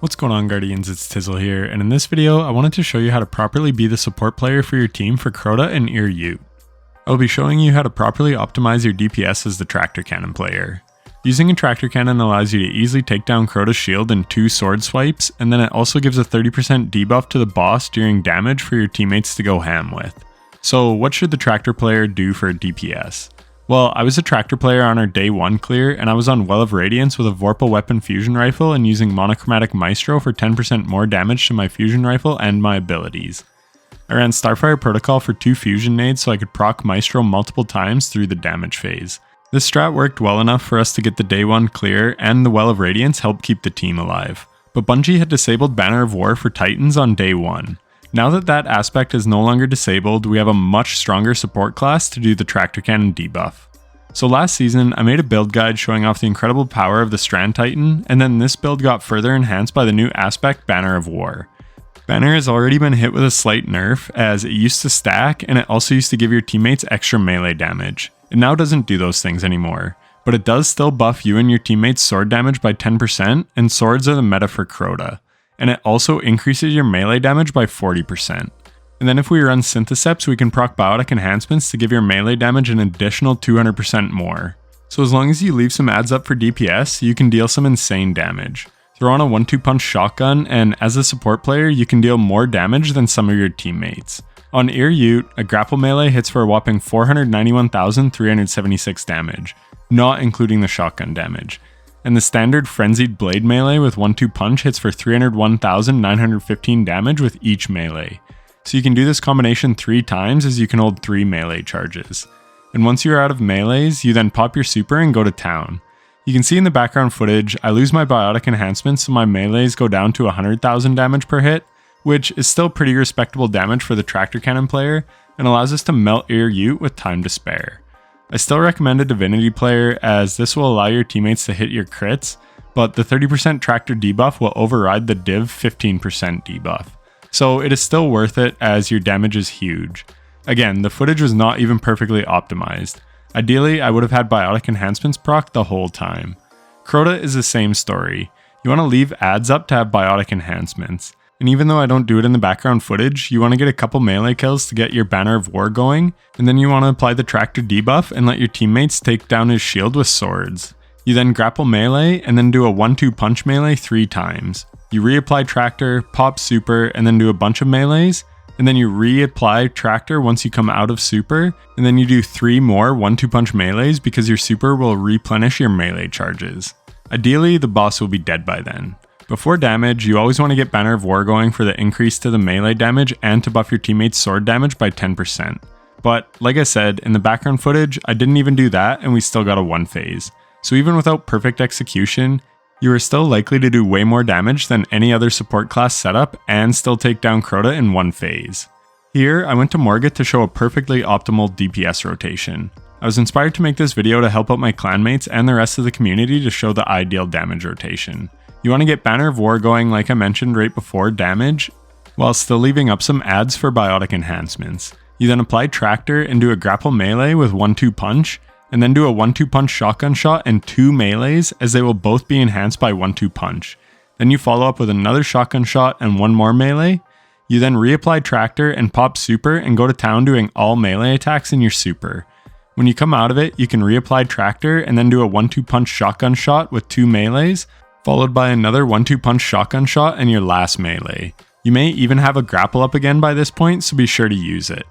What's going on, Guardians? It's Tizzle here, and in this video I wanted to show you how to properly be the support player for your team for Crota and Ute. I will be showing you how to properly optimize your DPS as the Tractor Cannon player. Using a Tractor Cannon allows you to easily take down Crota's shield in 2 sword swipes, and then it also gives a 30% debuff to the boss during damage for your teammates to go ham with. So what should the Tractor player do for a DPS? Well, I was a Tractor player on our day 1 clear, and I was on Well of Radiance with a Vorpal Weapon Fusion Rifle and using Monochromatic Maestro for 10% more damage to my Fusion Rifle and my abilities. I ran Starfire Protocol for 2 Fusion Nades so I could proc Maestro multiple times through the damage phase. This strat worked well enough for us to get the day 1 clear, and the Well of Radiance helped keep the team alive. But Bungie had disabled Banner of War for Titans on day 1. Now that that aspect is no longer disabled, we have a much stronger support class to do the Tractor Cannon debuff. So last season, I made a build guide showing off the incredible power of the Strand Titan, and then this build got further enhanced by the new aspect Banner of War. Banner has already been hit with a slight nerf, as it used to stack, and it also used to give your teammates extra melee damage. It now doesn't do those things anymore, but it does still buff you and your teammates' sword damage by 10%, and swords are the meta for Crota. And it also increases your melee damage by 40%. And then if we run Syntheseps, we can proc biotic enhancements to give your melee damage an additional 200% more. So as long as you leave some adds up for DPS, you can deal some insane damage. Throw on a 1-2 punch shotgun, and as a support player, you can deal more damage than some of your teammates. On Ute, a grapple melee hits for a whopping 491,376 damage, not including the shotgun damage. And the standard Frenzied Blade melee with 1-2 punch hits for 301,915 damage with each melee. So you can do this combination 3 times as you can hold 3 melee charges. And once you are out of melees, you then pop your super and go to town. You can see in the background footage, I lose my biotic enhancements so my melees go down to 100,000 damage per hit, which is still pretty respectable damage for the Tractor Cannon player and allows us to melt Ute with time to spare. I still recommend a Divinity player as this will allow your teammates to hit your crits, but the 30% Tractor debuff will override the Div 15% debuff. So it is still worth it as your damage is huge. Again, the footage was not even perfectly optimized. Ideally, I would have had biotic enhancements proc the whole time. Crota is the same story. You want to leave ads up to have biotic enhancements. And even though I don't do it in the background footage, you want to get a couple melee kills to get your Banner of War going, and then you want to apply the Tractor debuff and let your teammates take down his shield with swords. You then grapple melee and then do a 1-2 punch melee 3 times. You reapply Tractor, pop super, and then do a bunch of melees, and then you reapply Tractor once you come out of super, and then you do 3 more 1-2 punch melees because your super will replenish your melee charges. Ideally, the boss will be dead by then. Before damage, you always want to get Banner of War going for the increase to the melee damage and to buff your teammates' sword damage by 10%. But, like I said, in the background footage, I didn't even do that and we still got a 1 phase. So even without perfect execution, you are still likely to do way more damage than any other support class setup and still take down Crota in 1 phase. Here, I went to Morgott to show a perfectly optimal DPS rotation. I was inspired to make this video to help out my clanmates and the rest of the community to show the ideal damage rotation. You want to get Banner of War going like I mentioned right before damage, while still leaving up some adds for biotic enhancements. You then apply Tractor and do a grapple melee with 1-2 punch, and then do a 1-2 punch shotgun shot and 2 melees as they will both be enhanced by 1-2 punch. Then you follow up with another shotgun shot and 1 more melee. You then reapply Tractor and pop super and go to town doing all melee attacks in your super. When you come out of it, you can reapply Tractor and then do a 1-2 punch shotgun shot with 2 melees, followed by another 1-2 punch shotgun shot and your last melee. You may even have a grapple up again by this point, so be sure to use it.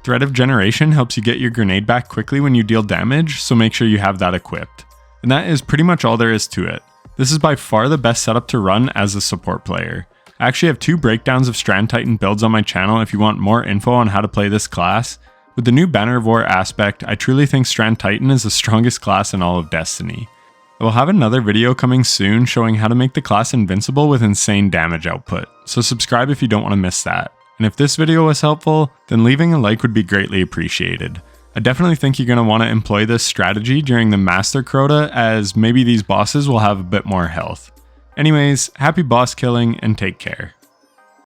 Threat of Generation helps you get your grenade back quickly when you deal damage, so make sure you have that equipped. And that is pretty much all there is to it. This is by far the best setup to run as a support player. I actually have 2 breakdowns of Strand Titan builds on my channel if you want more info on how to play this class. With the new Banner of War aspect, I truly think Strand Titan is the strongest class in all of Destiny. I will have another video coming soon showing how to make the class invincible with insane damage output, so subscribe if you don't want to miss that. And if this video was helpful, then leaving a like would be greatly appreciated. I definitely think you're going to want to employ this strategy during the Master Crota, as maybe these bosses will have a bit more health. Anyways, happy boss killing and take care.